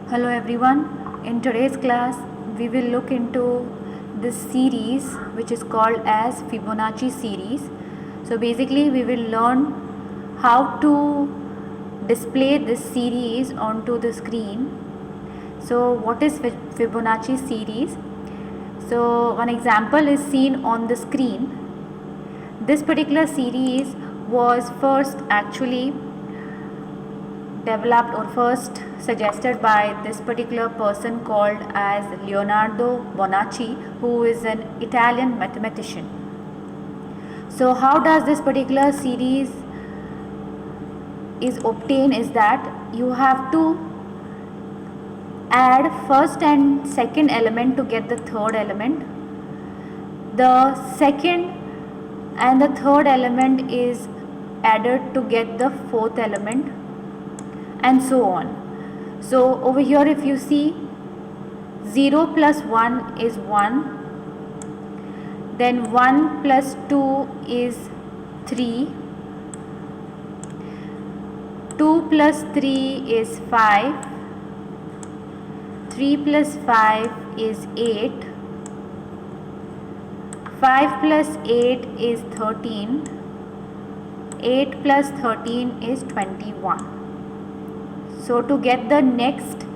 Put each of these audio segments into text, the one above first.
Hello everyone. In today's class, we will look into this series which is called as Fibonacci series. So basically, we will learn how to display this series onto the screen. So what is Fibonacci series? So one example is seen on the screen. This particular series was first actually developed or first suggested by this particular person called as Leonardo Bonacci, who is an Italian mathematician. So how does this particular series is obtained is that you have to add first and second element to get the third element. The second and the third element is added to get the fourth element, and so on. So over here, if you see, 0 plus 1 is 1, then 1 plus 2 is 3, 2 plus 3 is 5, 3 plus 5 is 8, 5 plus 8 is 13, 8 plus 13 is 21. So to get the next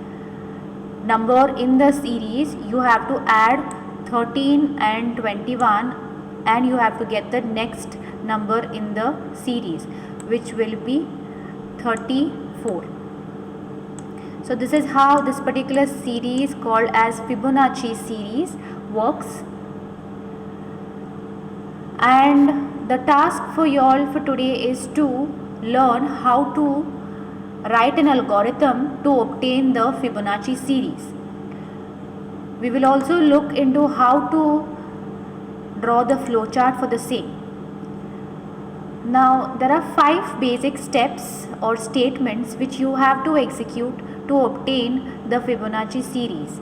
number in the series, you have to add 13 and 21, and you have to get the next number in the series, which will be 34. So this is how this particular series called as Fibonacci series works. And the task for you all for today is to learn how to write an algorithm to obtain the Fibonacci series. We will also look into how to draw the flowchart for the same. Now there are 5 basic steps or statements which you have to execute to obtain the Fibonacci series.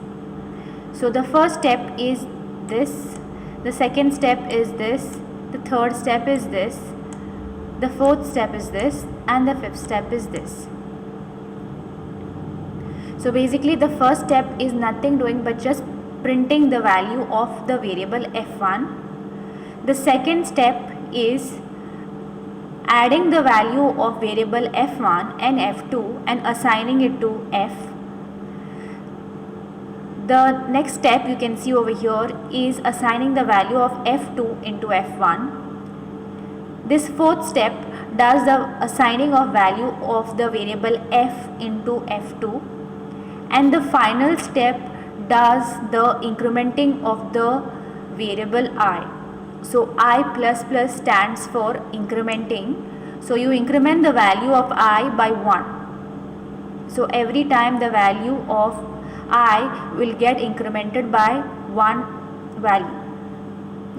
So the first step is this, the second step is this, the third step is this, the fourth step is this, and the fifth step is this. So basically the first step is nothing doing but just printing the value of the variable f1. The second step is adding the value of variable f1 and f2 and assigning it to f. The next step you can see over here is assigning the value of f2 into f1. This fourth step does the assigning of value of the variable f into f2. And the final step does the incrementing of the variable I. So I plus plus stands for incrementing. So you increment the value of I by 1. So every time the value of I will get incremented by 1 value.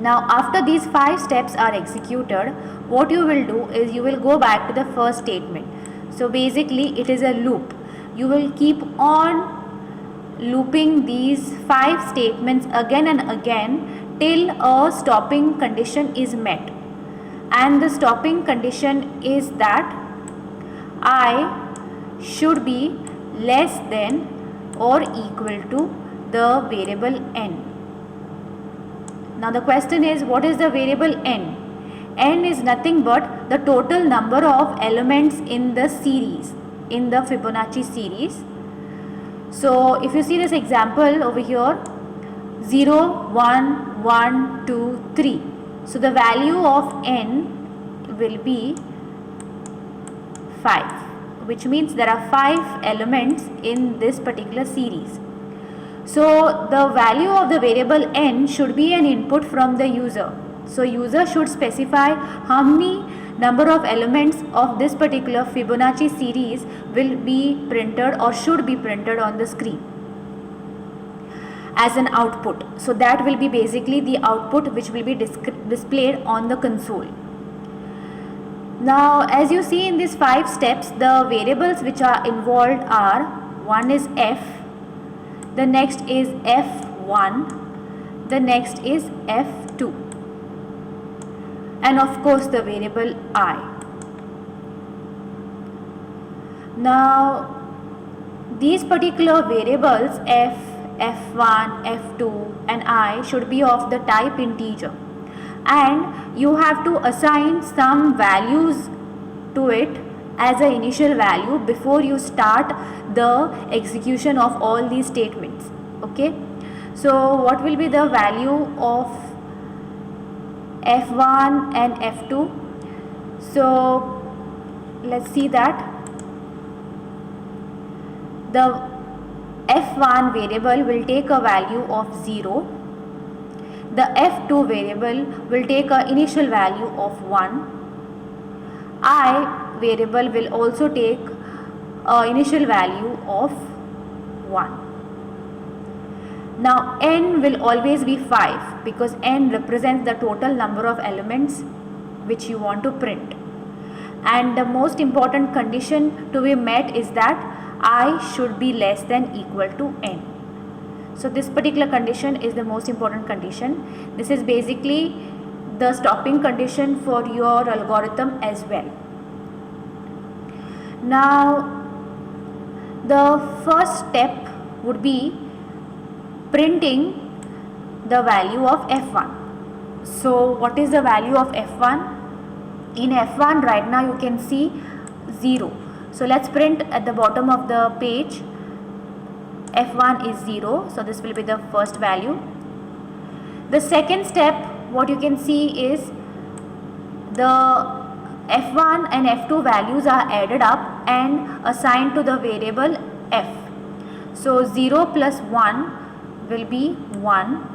Now after these 5 steps are executed, what you will do is you will go back to the first statement. So basically it is a loop. You will keep on looping these 5 statements again and again till a stopping condition is met. And the stopping condition is that I should be less than or equal to the variable n. Now the question is, what is the variable n? N is nothing but the total number of elements in the series, in the Fibonacci series. So if you see this example over here, 0, 1, 1, 2, 3. So the value of n will be 5, which means there are 5 elements in this particular series. So the value of the variable n should be an input from the user. So user should specify how many number of elements of this particular Fibonacci series will be printed or should be printed on the screen as an output. So that will be basically the output which will be displayed on the console. Now as you see in these 5 steps, the variables which are involved are, one is f, the next is f1, the next is f2, and of course the variable I. Now These particular variables f, f1, f2 and I should be of the type integer, and you have to assign some values to it as an initial value before you start the execution of all these statements. Okay, so what will be the value of f1 and f2? So let's see that the f1 variable will take a value of 0, the f2 variable will take an initial value of 1, I variable will also take an initial value of 1. Now n will always be 5 because n represents the total number of elements which you want to print, and the most important condition to be met is that I should be less than equal to n. So this particular condition is the most important condition. This is basically the stopping condition for your algorithm as well. Now the first step would be printing the value of f1. So what is the value of f1? In f1 right now you can see 0. So let's print at the bottom of the page f1 is 0. So this will be the first value. The second step, what you can see is the f1 and f2 values are added up and assigned to the variable f. So 0 plus 1 will be 1,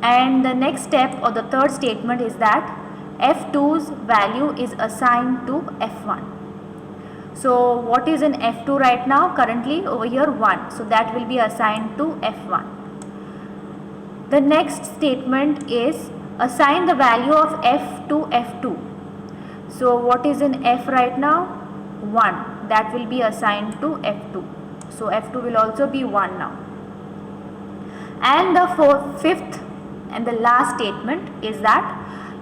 and the next step or the third statement is that f2's value is assigned to f1. So what is in f2 right now? Currently over here 1, so that will be assigned to f1. The next statement is assign the value of f to f2. So what is in f right now? 1, that will be assigned to f2. So f2 will also be 1 now. And the fifth and the last statement is that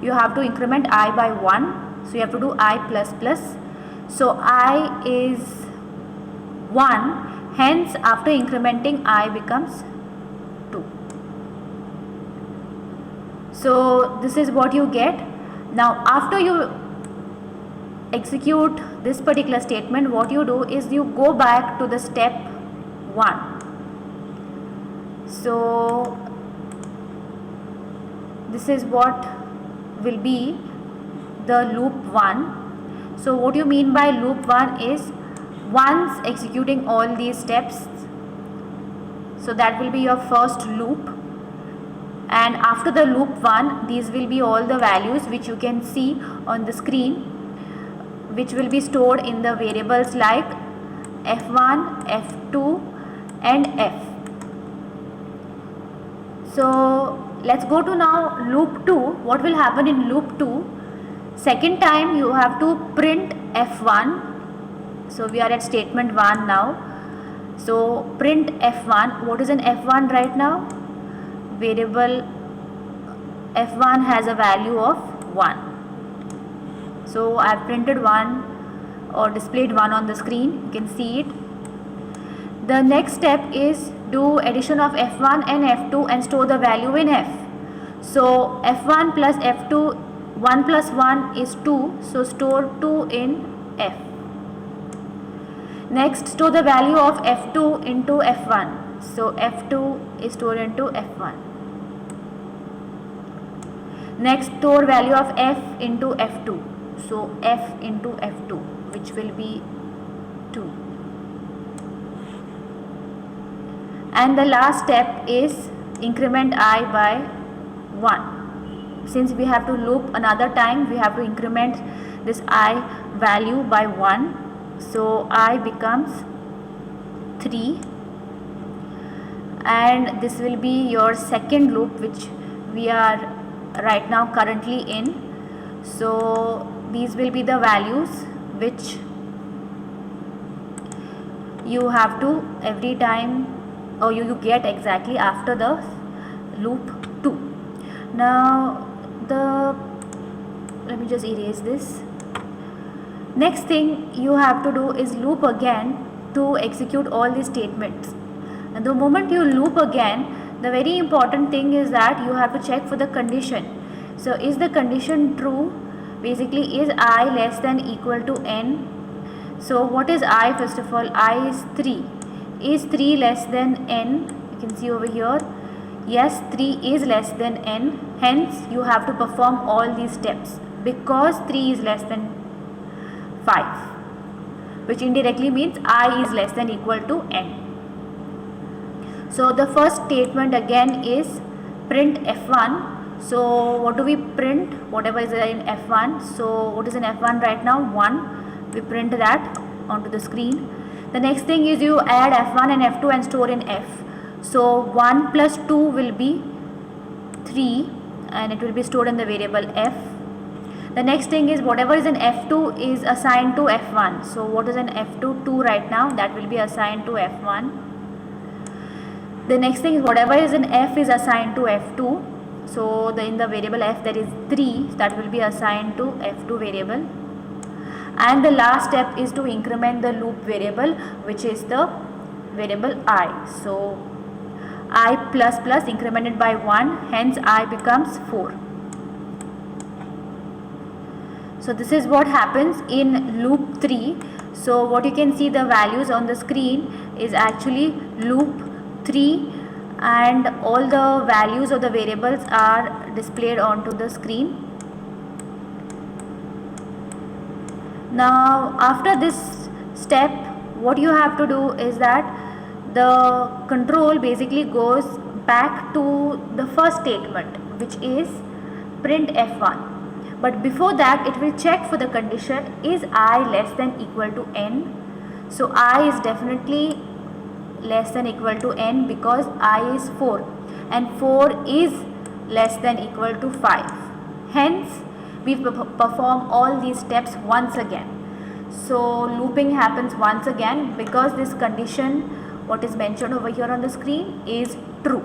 you have to increment I by 1. So you have to do I plus plus. So I is 1, hence after incrementing I becomes 2. So this is what you get. Now after you execute this particular statement, what you do is you go back to the step 1. So this is what will be the loop 1. So what you mean by loop 1 is once executing all these steps, so that will be your first loop, and after the loop 1 these will be all the values which you can see on the screen, which will be stored in the variables like f1, f2 and f. So let's go to now loop 2. What will happen in loop 2? Second time you have to print f1. So we are at statement 1 now. So print f1. What is an f1 right now? Variable f1 has a value of 1. So I have printed 1 or displayed 1 on the screen. You can see it. The next step is do addition of f1 and f2 and store the value in f. So f1 plus f2, 1 plus 1 is 2, so store 2 in f. Next, store the value of f2 into f1. So f2 is stored into f1. Next, store value of f into f2. So f into f2, which will be 2. And the last step is increment I by 1. Since we have to loop another time, we have to increment this I value by 1. So I becomes 3, and this will be your second loop which we are right now currently in. So these will be the values which you have to every time, or you get exactly after the loop 2. Now let me just erase this. Next thing you have to do is loop again to execute all these statements. And the moment you loop again, the very important thing is that you have to check for the condition. So is the condition true? Basically, is I less than equal to n? So what is I? First of all, I is 3. Is 3 less than n? You can see over here. Yes, 3 is less than n. Hence, you have to perform all these steps because 3 is less than 5, which indirectly means I is less than equal to n. So the first statement again is print f1. So what do we print? Whatever is in f1. So what is in f1 right now? 1. We print that onto the screen. The next thing is you add f1 and f2 and store in f. So 1 plus 2 will be 3 and it will be stored in the variable f. The next thing is whatever is in f2 is assigned to f1. So what is in f2? 2 right now, that will be assigned to f1. The next thing is whatever is in f is assigned to f2. So in the variable f there is 3, that will be assigned to f2 variable. And the last step is to increment the loop variable, which is the variable I. So I plus plus incremented by 1, hence I becomes 4. So this is what happens in loop 3. So what you can see, the values on the screen is actually loop 3 and all the values of the variables are displayed onto the screen. Now after this step, what you have to do is that the control basically goes back to the first statement, which is print f1. But before that, it will check for the condition, is I less than equal to n? So I is definitely less than equal to n because I is 4 and 4 is less than equal to 5. Hence, we perform all these steps once again. So looping happens once again because this condition, what is mentioned over here on the screen, is true.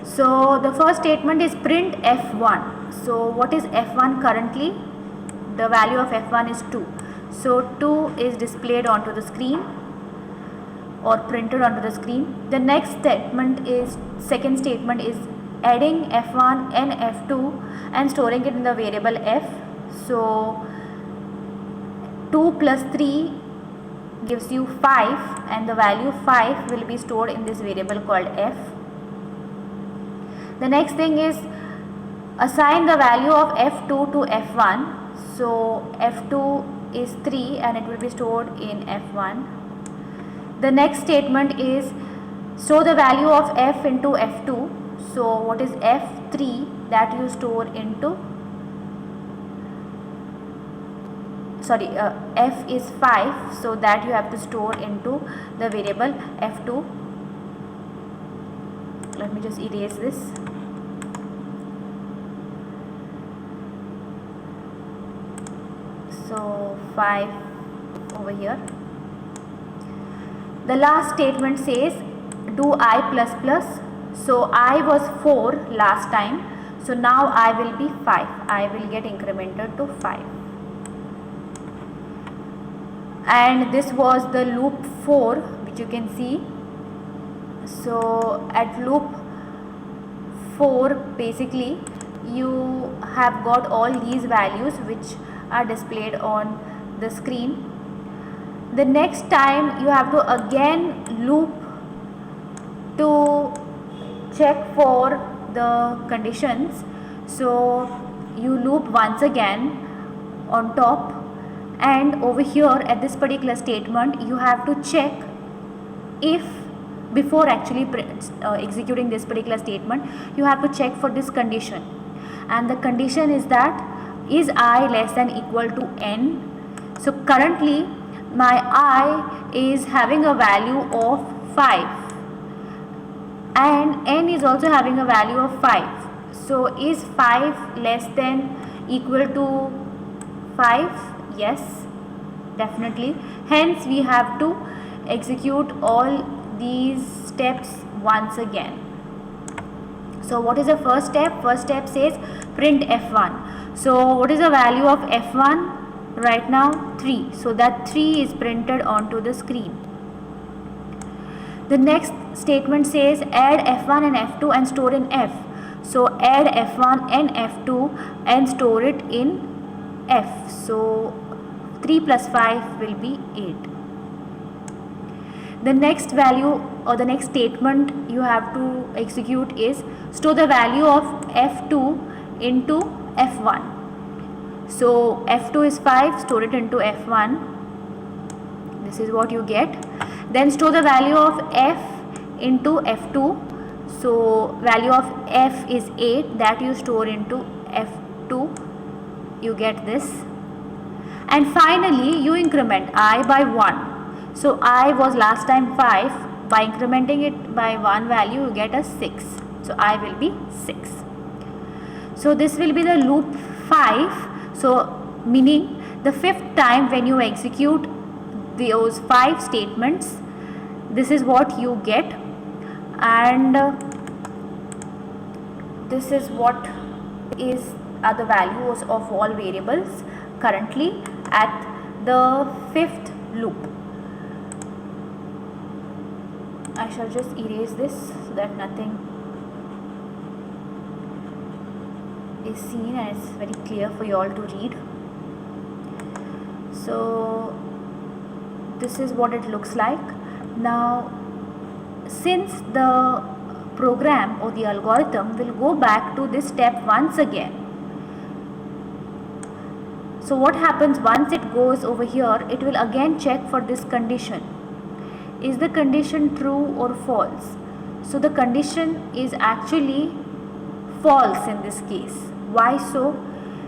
So the first statement is print f1. So what is f1 currently? The value of f1 is 2. So 2 is displayed onto the screen or printed onto the screen. The next statement is, second statement is adding f1 and f2 and storing it in the variable f. So 2 plus 3 gives you 5 and the value 5 will be stored in this variable called f. The next thing is assign the value of f2 to f1. So f2 is 3 and it will be stored in f1. The next statement is store the value of f into f2. So what is f3? That you store into, f is 5, so that you have to store into the variable f2. Let me just erase this. So 5 over here. The last statement says do I plus plus. So I was 4 last time. So now I will be 5. I will get incremented to 5. And this was the loop 4, which you can see. So at loop 4, basically you have got all these values which are displayed on the screen. The next time you have to again loop to check for the conditions. So you loop once again on top, and over here at this particular statement you have to check if, before actually executing this particular statement, you have to check for this condition, and the condition is that is I less than equal to n. So currently my I is having a value of 5 and n is also having a value of 5. So is 5 less than equal to 5? Yes, definitely. Hence we have to execute all these steps once again. So what is the first step? First step says print f1. So what is the value of f1? right now 3, so that 3 is printed onto the screen. The next statement says add f1 and f2 and store in f. So add f1 and f2 and store it in f. So 3 plus 5 will be 8. The next value or the next statement you have to execute is store the value of f2 into f1. So f2 is 5, store it into f1. This is what you get. Then store the value of f into f2. So value of f is 8, that you store into f2. You get this. And finally you increment I by 1. So I was last time 5. By incrementing it by 1 value you get a 6. So I will be 6. So this will be the loop 5. So meaning the 5th time when you execute those 5 statements, this is what you get. And this is what are the values of all variables currently at the 5th loop. I shall just erase this so that nothing is seen and it's very clear for you all to read. So this is what it looks like. Now since the program or the algorithm will go back to this step once again, so what happens once it goes over here, it will again check for this condition. Is the condition true or false? So the condition is actually false in this case. Why so?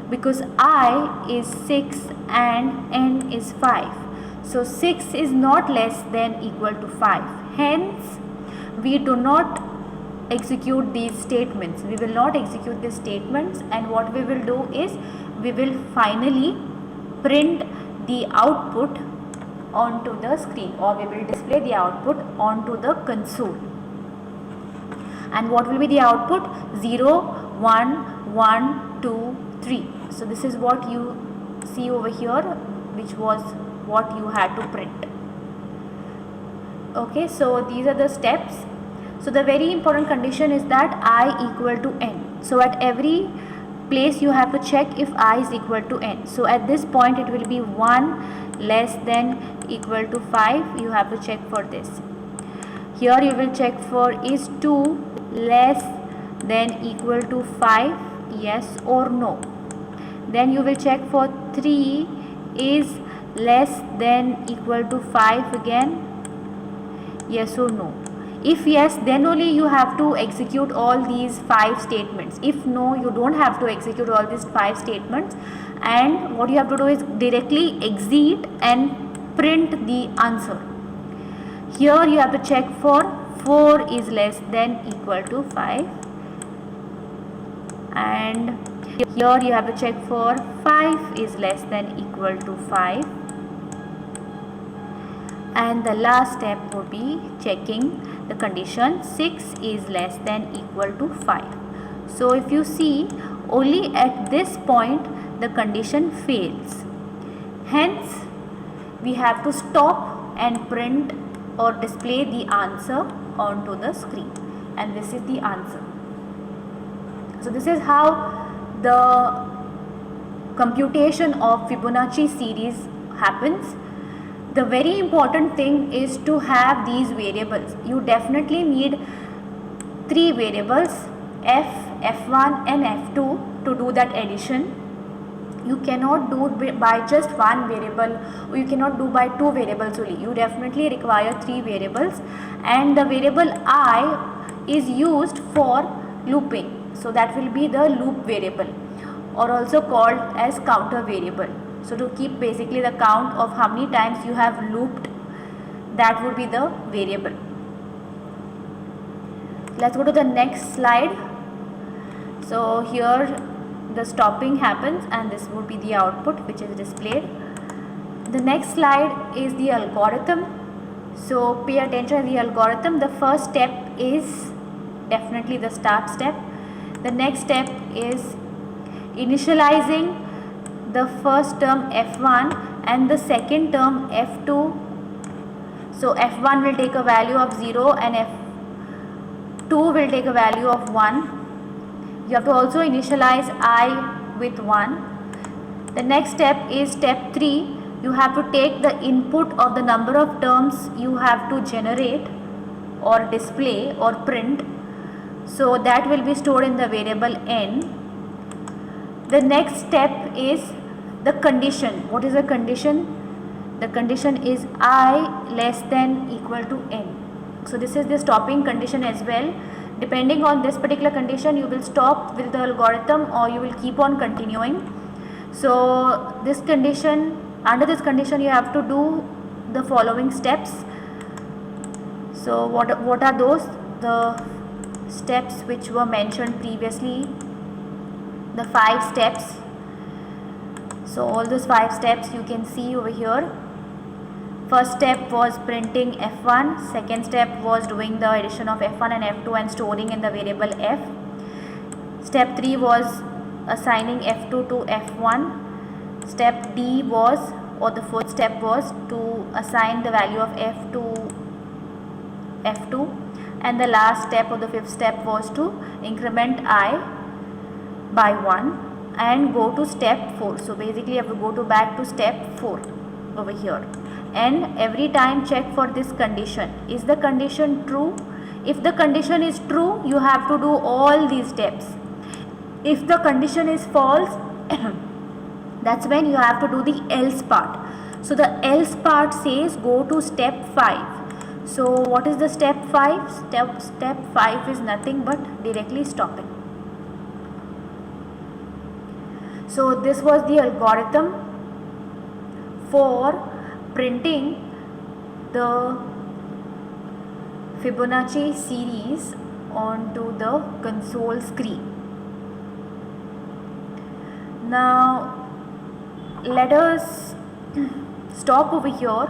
Because I is 6 and n is 5. So 6 is not less than equal to 5. Hence we do not execute these statements. We will not execute these statements, and what we will do is we will finally print the output onto the screen, or we will display the output onto the console. And what will be the output? 0, 1, 1, 2, 3. So this is what you see over here, which was what you had to print. Okay, so these are the steps. So the very important condition is that I equal to n. So at every place you have to check if I is equal to n. So at this point it will be 1 less than equal to 5. You have to check for this. Here you will check for is 2 less than equal to 5, yes or no. Then you will check for 3 is less than equal to 5 again, yes or no. If yes, then only you have to execute all these 5 statements. If no, you don't have to execute all these 5 statements, and what you have to do is directly exit and print the answer. Here you have to check for 4 is less than equal to 5, and here you have to check for 5 is less than equal to 5, and the last step would be checking the condition 6 is less than equal to 5. So if you see, only at this point the condition fails. Hence we have to stop and print or display the answer onto the screen, and this is the answer. So this is how the computation of Fibonacci series happens. The very important thing is to have these variables. You definitely need 3 variables, f, f1 and f2, to do that addition. You cannot do it by just one variable, or you cannot do by 2 variables only. You definitely require 3 variables, and the variable I is used for looping. So that will be the loop variable, or also called as counter variable. So to keep basically the count of how many times you have looped, that would be the variable. Let's go to the next slide. So here the stopping happens, and this would be the output which is displayed. The next slide is the algorithm. So pay attention to the algorithm. The first step is definitely the start step. The next step is initializing the first term f1 and the second term f2. So f1 will take a value of 0 and f2 will take a value of 1. You have to also initialize I with 1. The next step is step 3. You have to take the input of the number of terms you have to generate or display or print. So that will be stored in the variable n. The next step is the condition. What is the condition? The condition is I less than equal to n. So this is the stopping condition as well. Depending on this particular condition, you will stop with the algorithm or you will keep on continuing. So this condition, under this condition, you have to do the following steps. So what are those? The steps which were mentioned previously, the 5 steps. So all those 5 steps you can see over here. First step was printing f1, second step was doing the addition of f1 and f2 and storing in the variable f. Step 3 was assigning f2 to f1. Step D was, or the fourth step was, to assign the value of f to f2, and the last step or the fifth step was to increment I by 1 and go to step 4. So basically you have to go back to step 4 over here, and every time check for this condition. Is the condition true? If the condition is true, you have to do all these steps. If the condition is false, that's when you have to do the else part. So the else part says go to step 5. So what is the step 5? Step 5 is nothing but directly stopping. So this was the algorithm for printing the Fibonacci series onto the console screen. Now let us stop over here